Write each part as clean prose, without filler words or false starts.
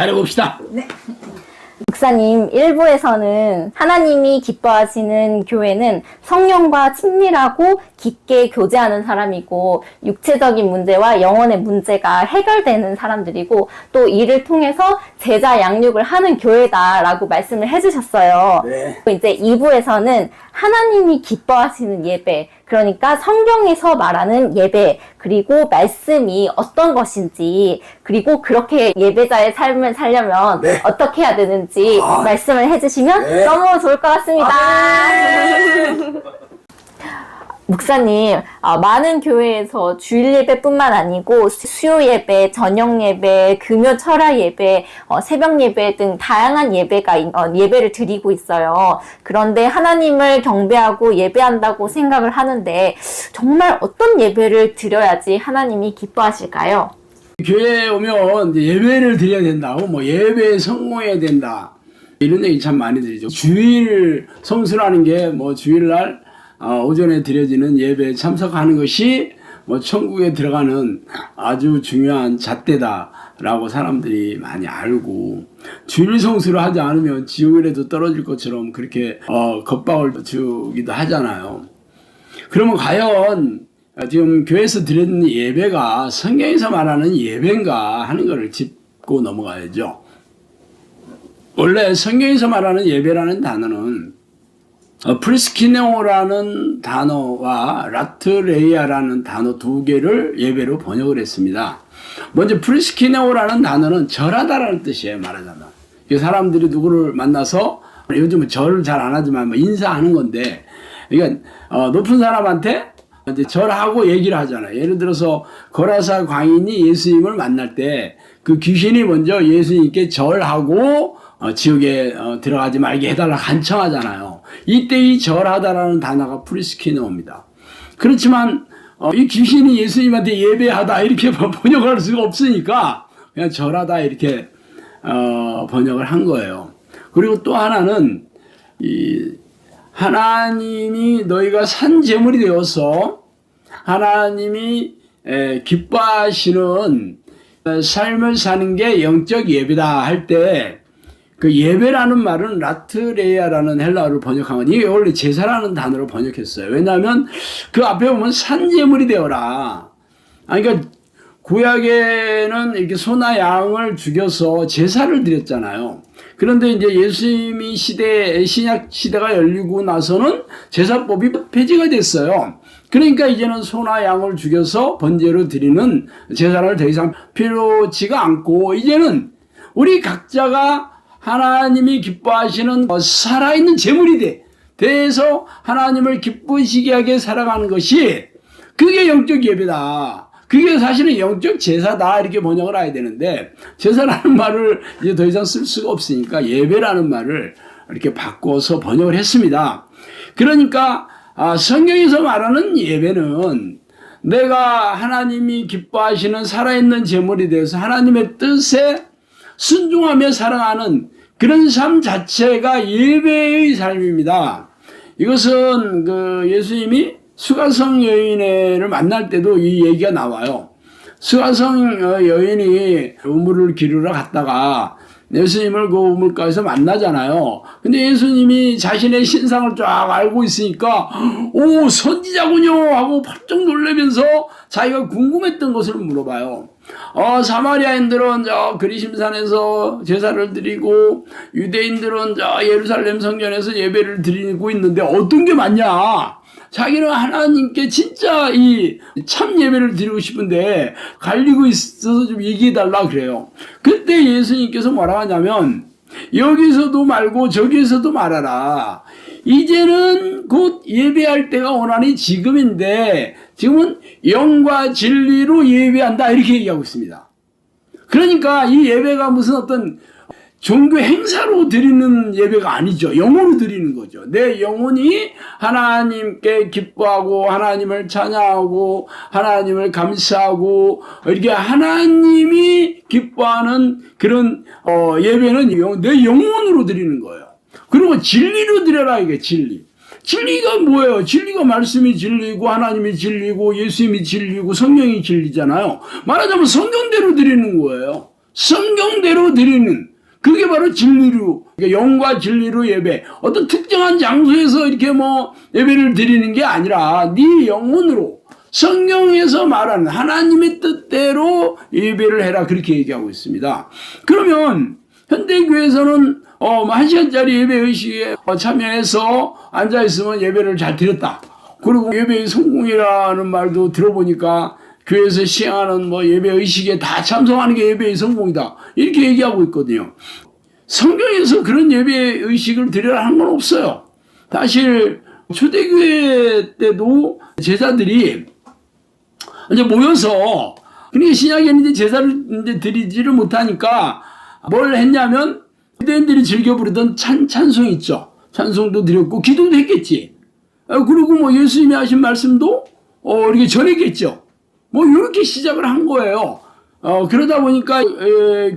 잘해봅시다. 네. 목사님, 1부에서는 하나님이 기뻐하시는 교회는 성령과 친밀하고 깊게 교제하는 사람이고 육체적인 문제와 영혼의 문제가 해결되는 사람들이고 또 이를 통해서 제자 양육을 하는 교회다라고 말씀을 해주셨어요. 네. 이제 2부에서는 하나님이 기뻐하시는 예배, 그러니까 성경에서 말하는 예배, 그리고 말씀이 어떤 것인지, 그리고 그렇게 예배자의 삶을 살려면 네. 어떻게 해야 되는지 말씀을 해주시면 네. 너무 좋을 것 같습니다. 목사님, 많은 교회에서 주일 예배뿐만 아니고 수요 예배, 저녁 예배, 금요 철야 예배, 새벽 예배 등 다양한 예배를 드리고 있어요. 그런데 하나님을 경배하고 예배한다고 생각을 하는데 정말 어떤 예배를 드려야지 하나님이 기뻐하실까요? 교회에 오면 이제 예배를 드려야 된다고, 뭐 예배에 성공해야 된다, 이런 얘기 참 많이 들리죠. 주일 성수라는 게 뭐 주일날 오전에 드려지는 예배에 참석하는 것이 뭐 천국에 들어가는 아주 중요한 잣대다라고 사람들이 많이 알고, 주일 성수를 하지 않으면 지옥에라도 떨어질 것처럼 그렇게 겁박을 주기도 하잖아요. 그러면 과연 지금 교회에서 드리는 예배가 성경에서 말하는 예배인가 하는 것을 짚고 넘어가야죠. 원래 성경에서 말하는 예배라는 단어는 프리스키네오라는 단어와 라트레이아라는 단어 두 개를 예배로 번역을 했습니다. 먼저 프리스키네오라는 단어는 절하다라는 뜻이에요, 말하자면. 사람들이 누구를 만나서, 요즘은 절을 잘 안 하지만 뭐 인사하는 건데, 그러니까 높은 사람한테 이제 절하고 얘기를 하잖아요. 예를 들어서 거라사 광인이 예수님을 만날 때 그 귀신이 먼저 예수님께 절하고 지옥에 들어가지 말게 해달라 간청하잖아요. 이때 이 절하다라는 단어가 프리스키네오입니다. 그렇지만 이 귀신이 예수님한테 예배하다 이렇게 번역할 수가 없으니까 그냥 절하다 이렇게 번역을 한 거예요. 그리고 또 하나는 하나님이 너희가 산 제물이 되어서 하나님이 기뻐하시는 삶을 사는 게 영적 예배다 할 때, 그 예배라는 말은 라트레이아라는 헬라어를 번역한 건, 이게 원래 제사라는 단어로 번역했어요. 왜냐하면 그 앞에 보면 산 제물이 되어라. 그러니까 구약에는 이렇게 소나 양을 죽여서 제사를 드렸잖아요. 그런데 이제 예수님이 신약 시대가 열리고 나서는 제사법이 폐지가 됐어요. 그러니까 이제는 소나 양을 죽여서 번제로 드리는 제사를 더 이상 필요치가 않고, 이제는 우리 각자가 하나님이 기뻐하시는 살아있는 제물이 돼서 하나님을 기쁘시게 하게 살아가는 것이, 그게 영적 예배다. 그게 사실은 영적 제사다, 이렇게 번역을 해야 되는데, 제사라는 말을 이제 더 이상 쓸 수가 없으니까 예배라는 말을 이렇게 바꿔서 번역을 했습니다. 그러니까 성경에서 말하는 예배는 내가 하나님이 기뻐하시는 살아있는 제물이 되어서 하나님의 뜻에 순종하며 살아가는 그런 삶 자체가 예배의 삶입니다. 이것은 예수님이 수가성 여인을 만날 때도 이 얘기가 나와요. 수가성 여인이 우물을 기르러 갔다가 예수님을 그 우물가에서 만나잖아요. 근데 예수님이 자신의 신상을 쫙 알고 있으니까 오, 선지자군요 하고 펄쩍 놀라면서 자기가 궁금했던 것을 물어봐요. 사마리아인들은 그리심산에서 제사를 드리고 유대인들은 예루살렘 성전에서 예배를 드리고 있는데 어떤 게 맞냐? 자기는 하나님께 진짜 이 참 예배를 드리고 싶은데 갈리고 있어서 좀 얘기해달라 그래요. 그때 예수님께서 뭐라고 하냐면, 여기서도 말고 저기서도 말하라. 이제는 곧 예배할 때가 오나니 지금인데, 지금은 영과 진리로 예배한다, 이렇게 얘기하고 있습니다. 그러니까 이 예배가 무슨 어떤 종교 행사로 드리는 예배가 아니죠. 영으로 드리는 거죠. 내 영혼이 하나님께 기뻐하고 하나님을 찬양하고 하나님을 감사하고 이렇게 하나님이 기뻐하는 그런 예배는 내 영혼으로 드리는 거예요. 그리고 진리로 드려라, 이게 진리. 진리가 뭐예요? 진리가 말씀이 진리고 하나님이 진리고 예수님이 진리고 성령이 진리잖아요. 말하자면 성경대로 드리는 거예요. 성경대로 드리는, 그게 바로 진리로, 그러니까 영과 진리로 예배. 어떤 특정한 장소에서 이렇게 뭐 예배를 드리는 게 아니라 네 영혼으로 성경에서 말하는 하나님의 뜻대로 예배를 해라, 그렇게 얘기하고 있습니다. 그러면 현대교회에서는 1시간짜리 예배 의식에 참여해서 앉아있으면 예배를 잘 드렸다. 그리고 예배의 성공이라는 말도 들어보니까 교회에서 시행하는 뭐 예배 의식에 다 참석하는 게 예배의 성공이다, 이렇게 얘기하고 있거든요. 성경에서 그런 예배 의식을 드려라 하는 건 없어요. 사실 초대교회 때도 제사들이 이제 모여서, 그러니까 신약에는 이제 제사를 이제 드리지를 못하니까 뭘 했냐면 유대인들이 즐겨 부르던 찬송 있죠. 찬송도 드렸고 기도도 했겠지. 그리고 뭐 예수님이 하신 말씀도 이렇게 전했겠죠. 뭐 이렇게 시작을 한 거예요. 그러다 보니까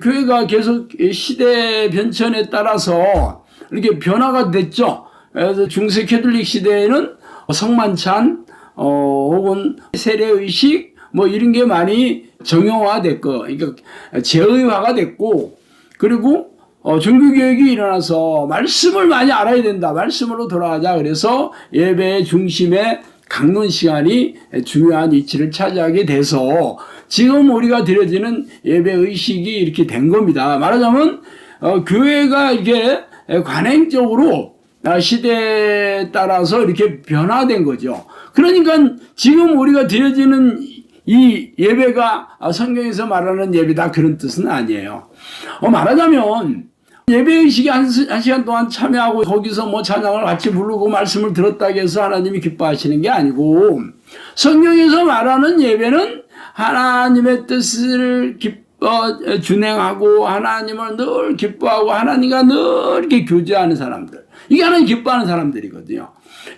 교회가 계속 시대 변천에 따라서 이렇게 변화가 됐죠. 그래서 중세 캐톨릭 시대에는 성만찬 혹은 세례의식 뭐 이런 게 많이 정형화됐고, 그러니까 제의화가 됐고, 그리고 종교개혁이 일어나서 말씀을 많이 알아야 된다, 말씀으로 돌아가자, 그래서 예배의 중심에 강론 시간이 중요한 위치를 차지하게 돼서 지금 우리가 드려지는 예배 의식이 이렇게 된 겁니다. 말하자면 교회가 이게 관행적으로 시대에 따라서 이렇게 변화된 거죠. 그러니까 지금 우리가 드려지는 이 예배가 성경에서 말하는 예배다, 그런 뜻은 아니에요. 말하자면 예배의식에 한 시간 동안 참여하고 거기서 뭐 찬양을 같이 부르고 말씀을 들었다고 해서 하나님이 기뻐하시는 게 아니고, 성경에서 말하는 예배는 하나님의 뜻을 준행하고 하나님을 늘 기뻐하고 하나님과 늘 이렇게 교제하는 사람들, 이게 하나님 기뻐하는 사람들이거든요.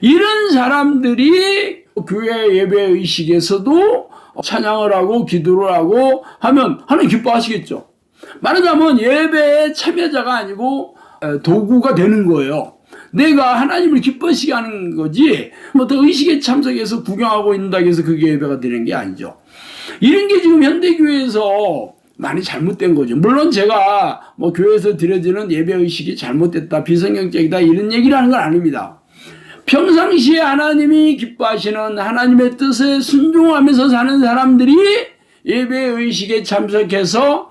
이런 사람들이 교회 예배의식에서도 찬양을 하고 기도를 하고 하면 하나님 기뻐하시겠죠. 말하자면 예배의 참여자가 아니고 도구가 되는 거예요. 내가 하나님을 기뻐하시게 하는 거지, 뭐 또 의식에 참석해서 구경하고 있는다고 해서 그게 예배가 되는 게 아니죠. 이런 게 지금 현대교회에서 많이 잘못된 거죠. 물론 제가 뭐 교회에서 드려지는 예배 의식이 잘못됐다, 비성경적이다, 이런 얘기를 하는 건 아닙니다. 평상시에 하나님이 기뻐하시는 하나님의 뜻에 순종하면서 사는 사람들이 예배 의식에 참석해서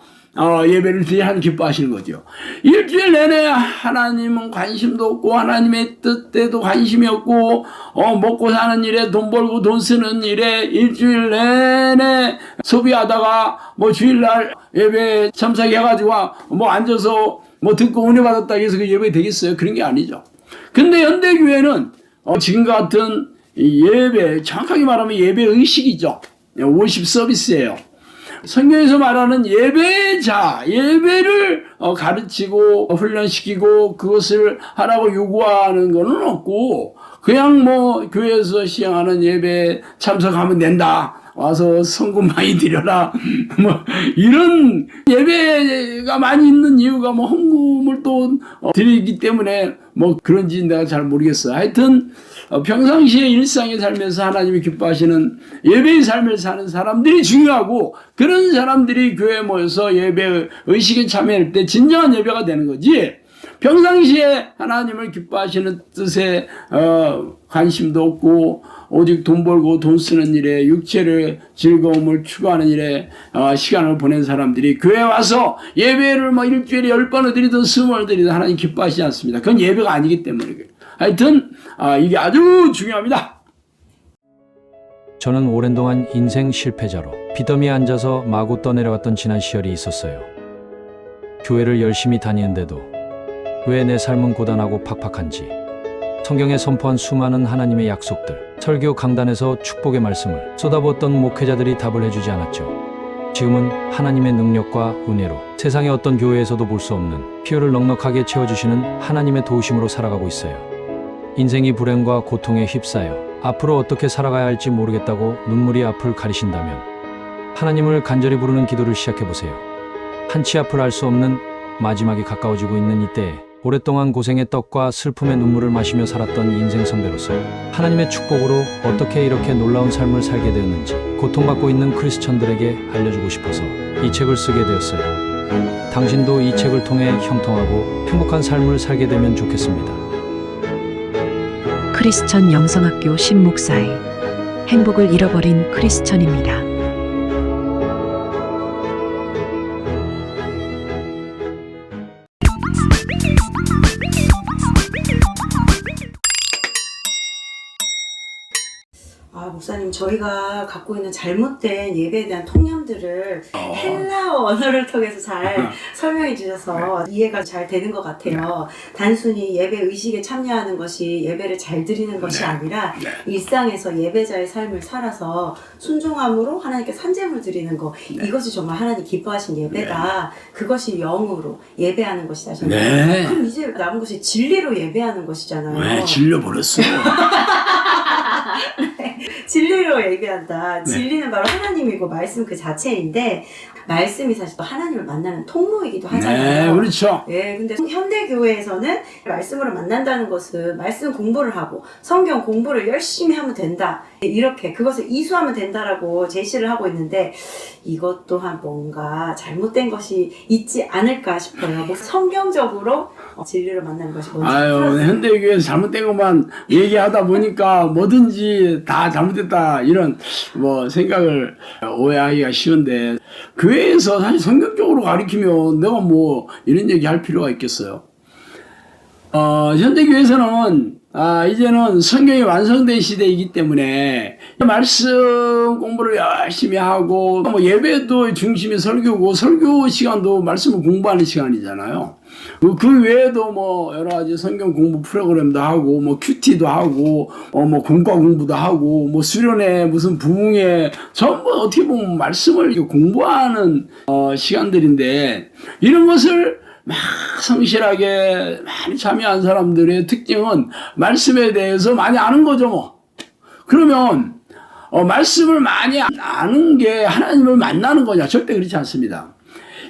예배를 드려 하나님 기뻐하시는 거죠. 일주일 내내 하나님은 관심도 없고 하나님의 뜻에도 관심이 없고 먹고 사는 일에, 돈 벌고 돈 쓰는 일에 일주일 내내 소비하다가 뭐 주일날 예배 참석해가지고 뭐 앉아서 뭐 듣고 은혜 받았다 해서 그 예배 되겠어요? 그런 게 아니죠. 근데 현대교회는 지금 같은 예배, 정확하게 말하면 예배 의식이죠. 워십 서비스예요. 성경에서 말하는 예배자, 예배를 가르치고 훈련시키고 그것을 하라고 요구하는 거는 없고, 그냥 뭐 교회에서 시행하는 예배 참석하면 된다, 와서 성금 많이 드려라, 뭐 이런 예배가 많이 있는 이유가 뭐 헌금을 또 드리기 때문에 뭐 그런지 내가 잘 모르겠어요. 하여튼 평상시에 일상의 삶에서 하나님이 기뻐하시는 예배의 삶을 사는 사람들이 중요하고, 그런 사람들이 교회에 모여서 예배 의식에 참여할 때 진정한 예배가 되는 거지, 평상시에 하나님을 기뻐하시는 뜻에 관심도 없고 오직 돈 벌고 돈 쓰는 일에, 육체의 즐거움을 추구하는 일에 시간을 보낸 사람들이 교회에 와서 예배를 뭐 일주일에 10번을 드리든 20번을 드리든 하나님 기뻐하시지 않습니다. 그건 예배가 아니기 때문에. 하여튼 이게 아주 중요합니다. 저는 오랜 동안 인생 실패자로 빚더미에 앉아서 마구 떠내려왔던 지난 시절이 있었어요. 교회를 열심히 다니는데도 왜 내 삶은 고단하고 팍팍한지, 성경에 선포한 수많은 하나님의 약속들, 설교 강단에서 축복의 말씀을 쏟아부었던 목회자들이 답을 해주지 않았죠. 지금은 하나님의 능력과 은혜로 세상의 어떤 교회에서도 볼 수 없는 필요를 넉넉하게 채워주시는 하나님의 도우심으로 살아가고 있어요. 인생이 불행과 고통에 휩싸여 앞으로 어떻게 살아가야 할지 모르겠다고 눈물이 앞을 가리신다면 하나님을 간절히 부르는 기도를 시작해보세요. 한치 앞을 알 수 없는 마지막이 가까워지고 있는 이때에 오랫동안 고생의 떡과 슬픔의 눈물을 마시며 살았던 인생 선배로서 하나님의 축복으로 어떻게 이렇게 놀라운 삶을 살게 되었는지 고통받고 있는 크리스천들에게 알려주고 싶어서 이 책을 쓰게 되었어요. 당신도 이 책을 통해 형통하고 행복한 삶을 살게 되면 좋겠습니다. 크리스천 영성학교 신목사의 행복을 잃어버린 크리스천입니다. 목사님, 저희가 갖고 있는 잘못된 예배에 대한 통념들을 헬라어 언어를 통해서 잘 설명해 주셔서 이해가 잘 되는 것 같아요. 단순히 예배 의식에 참여하는 것이 예배를 잘 드리는 것이 아니라 일상에서 예배자의 삶을 살아서 순종함으로 하나님께 산재물 드리는 것, 이것이 정말 하나님 기뻐하신 예배다. 그것이 영으로 예배하는 것이다. 그럼 이제 남은 것이 진리로 예배하는 것이잖아요. 왜 질려버렸어? 진리로 예배한다. 진리는 바로 하나님이고 말씀 그 자체인데, 말씀이 사실 또 하나님을 만나는 통로이기도 하잖아요. 네, 그렇죠. 예, 근데 현대 교회에서는 말씀으로 만난다는 것은 말씀 공부를 하고 성경 공부를 열심히 하면 된다. 이렇게 그것을 이수하면 된다라고 제시를 하고 있는데, 이것 또한 뭔가 잘못된 것이 있지 않을까 싶어요. 뭐 성경적으로 진리를 만나는 것이 뭔지. 현대교회에서 잘못된 것만 얘기하다 보니까 뭐든지 다 잘못됐다 이런 뭐 생각을 오해하기가 쉬운데, 교회에서 사실 성경적으로 가르치면 내가 뭐 이런 얘기 할 필요가 있겠어요. 현대교회에서는 이제는 성경이 완성된 시대이기 때문에 말씀 공부를 열심히 하고, 뭐 예배도 중심이 설교고, 설교 시간도 말씀을 공부하는 시간이잖아요. 그 외에도 뭐 여러 가지 성경 공부 프로그램도 하고, 뭐 큐티도 하고, 뭐 공과 공부도 하고, 뭐 수련회, 무슨 부흥회, 전부 어떻게 보면 말씀을 공부하는 시간들인데, 이런 것을 막 성실하게 많이 참여한 사람들의 특징은 말씀에 대해서 많이 아는 거죠, 뭐. 그러면 말씀을 많이 아는 게 하나님을 만나는 거냐? 절대 그렇지 않습니다.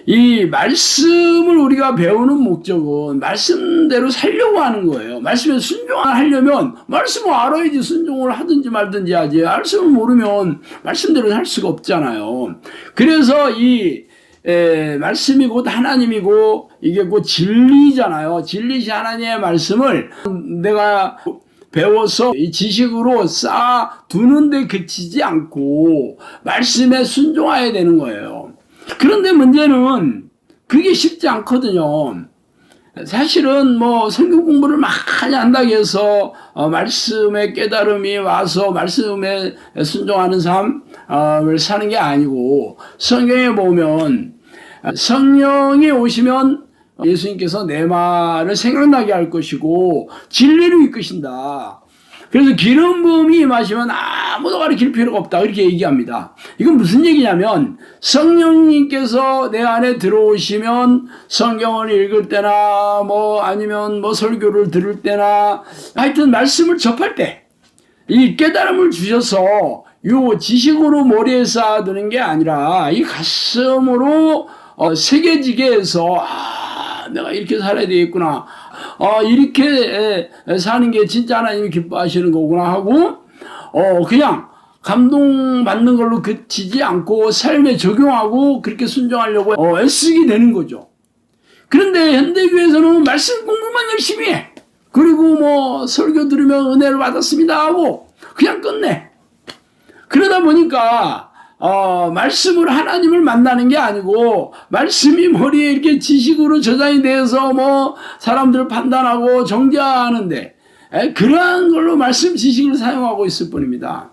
이 말씀을 우리가 배우는 목적은 말씀대로 살려고 하는 거예요. 말씀에 순종하려면 말씀을 알아야지 순종을 하든지 말든지 하지. 말씀을 모르면 말씀대로 살 수가 없잖아요. 그래서 말씀이 곧 하나님이고 이게 곧 진리잖아요. 진리시 하나님의 말씀을 내가 배워서 이 지식으로 쌓아두는데 그치지 않고 말씀에 순종해야 되는 거예요. 그런데 문제는 그게 쉽지 않거든요. 사실은 뭐 성경 공부를 많이 한다고 해서 말씀의 깨달음이 와서 말씀에 순종하는 삶을 사는 게 아니고, 성경에 보면 성령이 오시면 예수님께서 내 말을 생각나게 할 것이고 진리로 이끄신다. 그래서 기름 부음이 임하시면 아무도 가르칠 필요가 없다, 이렇게 얘기합니다. 이건 무슨 얘기냐면, 성령님께서 내 안에 들어오시면 성경을 읽을 때나 뭐 아니면 뭐 설교를 들을 때나 하여튼 말씀을 접할 때 이 깨달음을 주셔서 요 지식으로 머리에 쌓아두는 게 아니라 이 가슴으로 새겨지게 해서 내가 이렇게 살아야 되겠구나, 이렇게 사는 게 진짜 하나님이 기뻐하시는 거구나 하고, 그냥 감동받는 걸로 그치지 않고 삶에 적용하고 그렇게 순종하려고 애쓰게 되는 거죠. 그런데 현대교회에서는 말씀 공부만 열심히 해. 그리고 뭐 설교 들으면 은혜를 받았습니다 하고 그냥 끝내. 그러다 보니까 말씀으로 하나님을 만나는 게 아니고, 말씀이 머리에 이렇게 지식으로 저장이 돼서 뭐 사람들을 판단하고 정죄하는데 그러한 걸로 말씀 지식을 사용하고 있을 뿐입니다.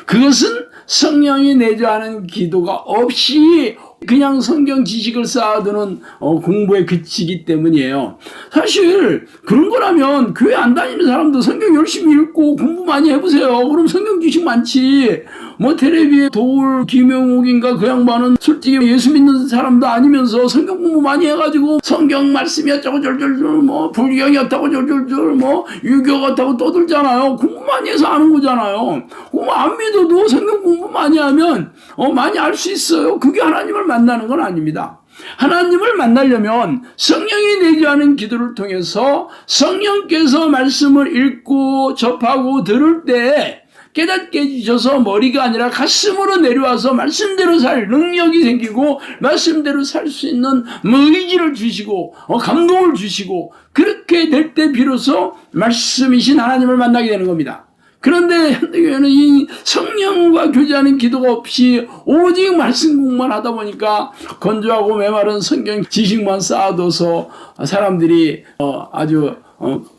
그것은 성령이 내주하는 기도가 없이 그냥 성경 지식을 쌓아두는 공부에 그치기 때문이에요. 사실 그런 거라면 교회 안 다니는 사람도 성경 열심히 읽고 공부 많이 해보세요. 그럼 성경 지식 많지. 뭐 텔레비에 도울 김영옥인가 그 양반은 솔직히 예수 믿는 사람도 아니면서 성경 공부 많이 해가지고 성경 말씀이 어쩌고 저쩌고 뭐 불경이 어쩌고 저쩌고 뭐 유교 같다고 떠들잖아요. 공부 많이 해서 아는 거잖아요. 공부 안 믿어도 성경 공부 많이 하면 많이 알 수 있어요. 그게 하나님을 만나는 건 아닙니다. 하나님을 만나려면 성령이 내주하는 기도를 통해서 성령께서 말씀을 읽고 접하고 들을 때 깨닫게 해주셔서 머리가 아니라 가슴으로 내려와서 말씀대로 살 능력이 생기고 말씀대로 살 수 있는 의지를 주시고 감동을 주시고 그렇게 될 때 비로소 말씀이신 하나님을 만나게 되는 겁니다. 그런데 현대교회는 이 성령과 교제하는 기도가 없이 오직 말씀 공부만 하다 보니까 건조하고 메마른 성경 지식만 쌓아둬서 사람들이 아주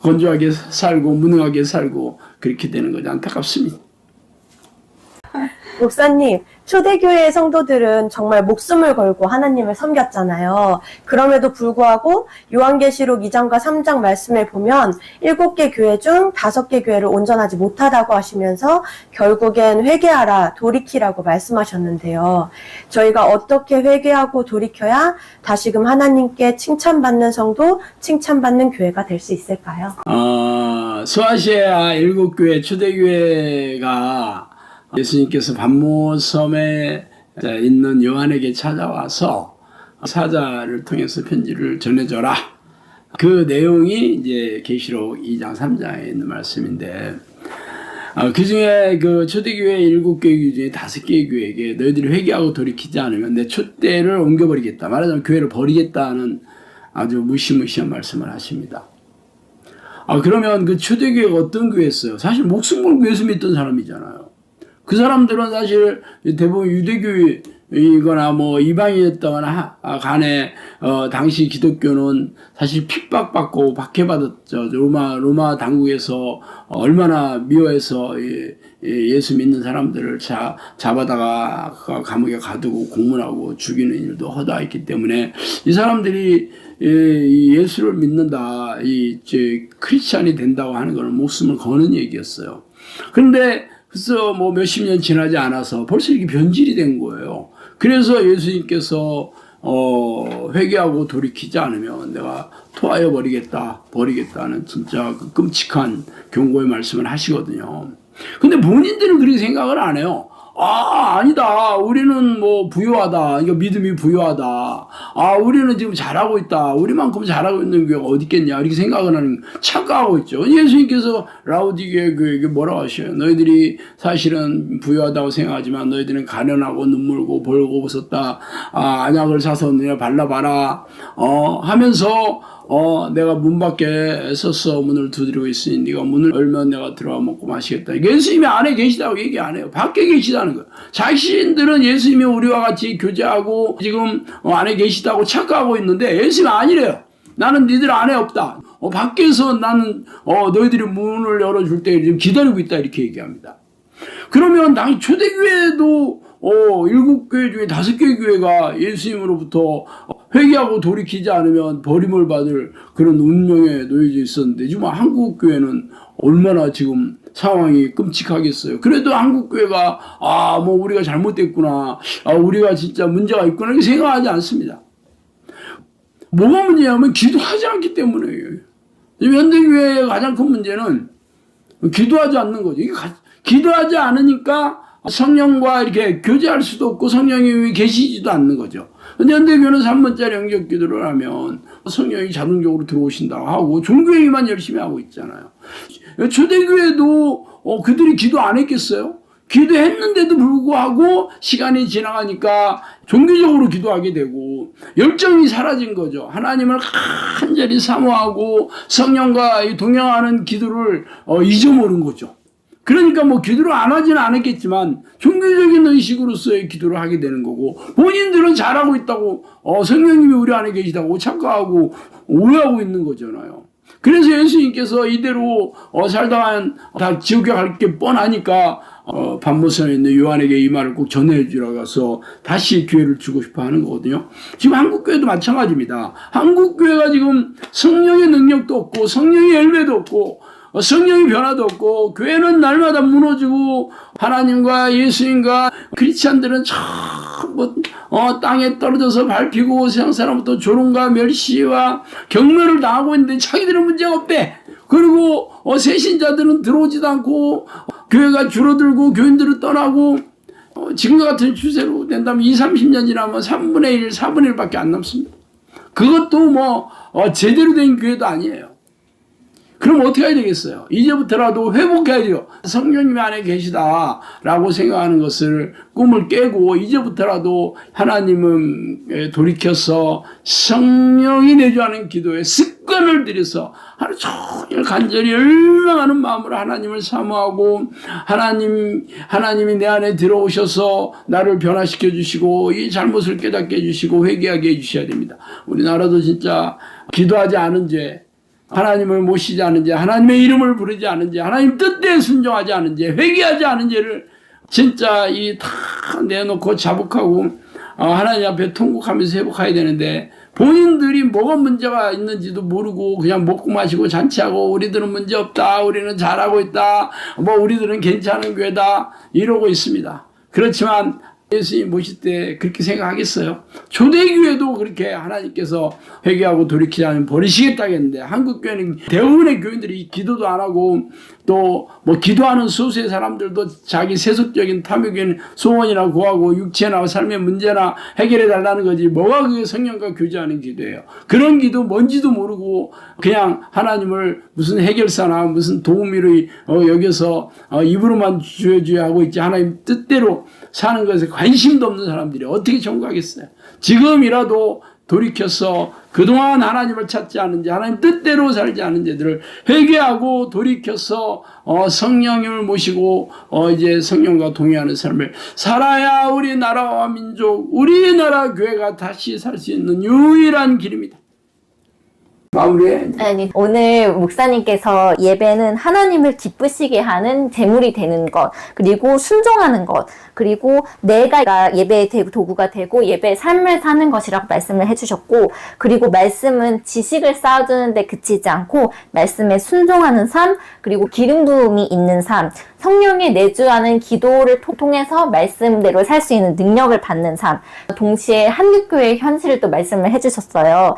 건조하게 살고 무능하게 살고 그렇게 되는 거죠. 안타깝습니다. 목사님, 초대교회의 성도들은 정말 목숨을 걸고 하나님을 섬겼잖아요. 그럼에도 불구하고 요한계시록 2장과 3장 말씀을 보면 7개 교회 중 5개 교회를 온전하지 못하다고 하시면서 결국엔 회개하라, 돌이키라고 말씀하셨는데요. 저희가 어떻게 회개하고 돌이켜야 다시금 하나님께 칭찬받는 성도, 칭찬받는 교회가 될 수 있을까요? 소아시아 7교회 초대교회가 예수님께서 반모섬에 있는 요한에게 찾아와서 사자를 통해서 편지를 전해줘라. 그 내용이 이제 계시록 2장 3장에 있는 말씀인데 그 중에 그 초대교회 7교회 중에 5개의 교회에게 너희들이 회개하고 돌이키지 않으면 내 촛대를 옮겨버리겠다. 말하자면 교회를 버리겠다는 아주 무시무시한 말씀을 하십니다. 그러면 그 초대교회가 어떤 교회였어요? 사실 목숨 걸고 예수 믿던 사람이잖아요. 그 사람들은 사실 대부분 유대교이거나 뭐 이방이었다거나 간에 당시 기독교는 사실 핍박받고 박해받았죠. 로마 당국에서 얼마나 미워해서 예수 믿는 사람들을 잡아다가 감옥에 가두고 고문하고 죽이는 일도 허다했기 때문에 이 사람들이 예수를 믿는다, 크리스찬이 된다고 하는 것은 목숨을 거는 얘기였어요. 그런데 그래서 뭐 몇십 년 지나지 않아서 벌써 이렇게 변질이 된 거예요. 그래서 예수님께서 회개하고 돌이키지 않으면 내가 토하여 버리겠다는 진짜 그 끔찍한 경고의 말씀을 하시거든요. 근데 본인들은 그렇게 생각을 안 해요. 아니다. 우리는 뭐 부유하다. 이거 믿음이 부유하다. 우리는 지금 잘하고 있다. 우리만큼 잘하고 있는 교회가 어디 있겠냐. 이렇게 생각을 하는, 착각하고 있죠. 예수님께서 라우디게 교회에게 뭐라고 하셔요? 너희들이 사실은 부유하다고 생각하지만 너희들은 가련하고 눈물고 벌거벗었다. 안약을 사서 너희가 발라봐라. 하면서 내가 문 밖에 서서 문을 두드리고 있으니 네가 문을 열면 내가 들어와 먹고 마시겠다. 예수님이 안에 계시다고 얘기 안 해요. 밖에 계시다는 거예요. 자신들은 예수님이 우리와 같이 교제하고 지금 안에 계시다고 착각하고 있는데 예수님이 아니래요. 나는 니들 안에 없다. 밖에서 나는 너희들이 문을 열어줄 때 지금 기다리고 있다. 이렇게 얘기합니다. 그러면 당연히 초대교회도 7교회 중에 5개 교회가 예수님으로부터 회개하고 돌이키지 않으면 버림을 받을 그런 운명에 놓여져 있었는데 지금 한국 교회는 얼마나 지금 상황이 끔찍하겠어요. 그래도 한국 교회가 뭐 우리가 잘못됐구나, 우리가 진짜 문제가 있구나 이렇게 생각하지 않습니다. 뭐가 문제냐면 기도하지 않기 때문이에요. 현대교회의 가장 큰 문제는 기도하지 않는 거죠. 기도하지 않으니까 성령과 이렇게 교제할 수도 없고 성령이 계시지도 않는 거죠. 근데 현대교회는 3번짜리 영적 기도를 하면 성령이 자동적으로 들어오신다고 하고 종교행위만 열심히 하고 있잖아요. 초대교회도 그들이 기도 안 했겠어요? 기도했는데도 불구하고 시간이 지나가니까 종교적으로 기도하게 되고 열정이 사라진 거죠. 하나님을 간절히 사모하고 성령과 동행하는 기도를 잊어버린 거죠. 그러니까 뭐 기도를 안 하지는 않았겠지만 종교적인 의식으로서의 기도를 하게 되는 거고 본인들은 잘하고 있다고 성령님이 우리 안에 계시다고 착각하고 오해하고 있는 거잖아요. 그래서 예수님께서 이대로 살다간 다 지옥에 갈 게 뻔하니까 반모섬에 있는 요한에게 이 말을 꼭 전해주라고 해서 다시 기회를 주고 싶어 하는 거거든요. 지금 한국교회도 마찬가지입니다. 한국교회가 지금 성령의 능력도 없고 성령의 열매도 없고 성령의 변화도 없고 교회는 날마다 무너지고 하나님과 예수님과 크리스찬들은 전부 땅에 떨어져서 밟히고 세상 사람부터 조롱과 멸시와 경멸을 당하고 있는데 자기들은 문제가 없대. 그리고 새신자들은 들어오지도 않고 교회가 줄어들고 교인들은 떠나고 지금과 같은 추세로 된다면 20-30년 지나면 3분의 1, 4분의 1밖에 안 남습니다. 그것도 뭐 제대로 된 교회도 아니에요. 그럼 어떻게 해야 되겠어요? 이제부터라도 회복해야 돼요. 성령님 안에 계시다라고 생각하는 것을 꿈을 깨고 이제부터라도 하나님은 돌이켜서 성령이 내주하는 기도에 습관을 들여서 하루 종일 간절히 열망하는 마음으로 하나님을 사모하고 하나님이 내 안에 들어오셔서 나를 변화시켜 주시고 이 잘못을 깨닫게 해주시고 회개하게 해주셔야 됩니다. 우리나라도 진짜 기도하지 않은 죄, 하나님을 모시지 않은 죄, 하나님의 이름을 부르지 않은 죄, 하나님 뜻대에 순종하지 않은 죄, 회개하지 않은 죄를 진짜 이 다 내놓고 자복하고 하나님 앞에 통곡하면서 회복해야 되는데 본인들이 뭐가 문제가 있는지도 모르고 그냥 먹고 마시고 잔치하고 우리들은 문제 없다, 우리는 잘하고 있다, 뭐 우리들은 괜찮은 교회다 이러고 있습니다. 그렇지만 예수님 모실 때 그렇게 생각하겠어요? 초대교회도 그렇게 하나님께서 회개하고 돌이키지 않으면 버리시겠다겠는데 한국교회는 대부분의 교인들이 기도도 안 하고 또 뭐 기도하는 소수의 사람들도 자기 세속적인 탐욕인 소원이나 구하고 육체나 삶의 문제나 해결해 달라는 거지 뭐가 그게 성령과 교제하는 기도예요. 그런 기도 뭔지도 모르고 그냥 하나님을 무슨 해결사나 무슨 도우미로 여겨서 입으로만 주여주여 하고 있지 하나님 뜻대로 사는 것에 관심도 없는 사람들이 어떻게 전국하겠어요? 지금이라도 돌이켜서 그동안 하나님을 찾지 않은 자, 하나님 뜻대로 살지 않은 자들을 회개하고 돌이켜서 성령을 모시고 이제 성령과 동의하는 삶을 살아야 우리 나라와 민족, 우리나라 교회가 다시 살 수 있는 유일한 길입니다. 마무리해. 아니, 오늘 목사님께서 예배는 하나님을 기쁘시게 하는 제물이 되는 것, 그리고 순종하는 것, 그리고 내가 예배의 도구가 되고 예배의 삶을 사는 것이라고 말씀을 해주셨고, 그리고 말씀은 지식을 쌓아두는데 그치지 않고 말씀에 순종하는 삶, 그리고 기름 부음이 있는 삶, 성령이 내주하는 기도를 통해서 말씀대로 살 수 있는 능력을 받는 삶, 동시에 한국교회의 현실을 또 말씀을 해주셨어요.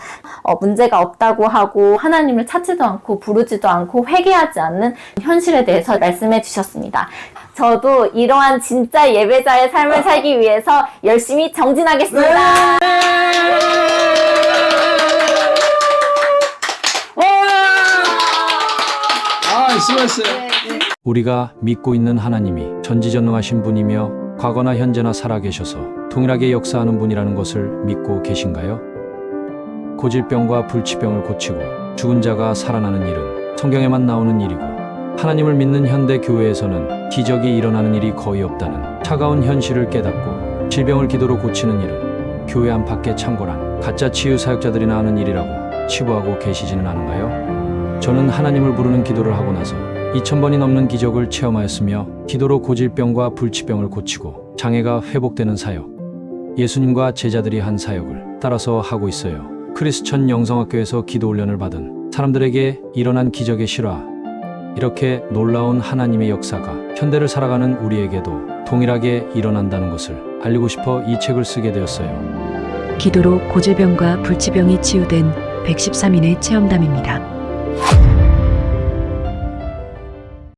문제가 없다고 하고 하나님을 찾지도 않고 부르지도 않고 회개하지 않는 현실에 대해서 말씀해 주셨습니다. 저도 이러한 진짜 예배자의 삶을 살기 위해서 열심히 정진하겠습니다. 수고했어요. 우리가 믿고 있는 하나님이 전지전능하신 분이며 과거나 현재나 살아계셔서 동일하게 역사하는 분이라는 것을 믿고 계신가요? 고질병과 불치병을 고치고 죽은 자가 살아나는 일은 성경에만 나오는 일이고 하나님을 믿는 현대 교회에서는 기적이 일어나는 일이 거의 없다는 차가운 현실을 깨닫고 질병을 기도로 고치는 일은 교회 안팎의 창궐한 가짜 치유 사역자들이나 하는 일이라고 치부하고 계시지는 않은가요? 저는 하나님을 부르는 기도를 하고 나서 2000번이 넘는 기적을 체험하였으며 기도로 고질병과 불치병을 고치고 장애가 회복되는 사역, 예수님과 제자들이 한 사역을 따라서 하고 있어요. 크리스천 영성학교에서 기도 훈련을 받은 사람들에게 일어난 기적의 실화, 이렇게 놀라운 하나님의 역사가 현대를 살아가는 우리에게도 동일하게 일어난다는 것을 알리고 싶어 이 책을 쓰게 되었어요. 기도로 고질병과 불치병이 치유된 113인의 체험담입니다.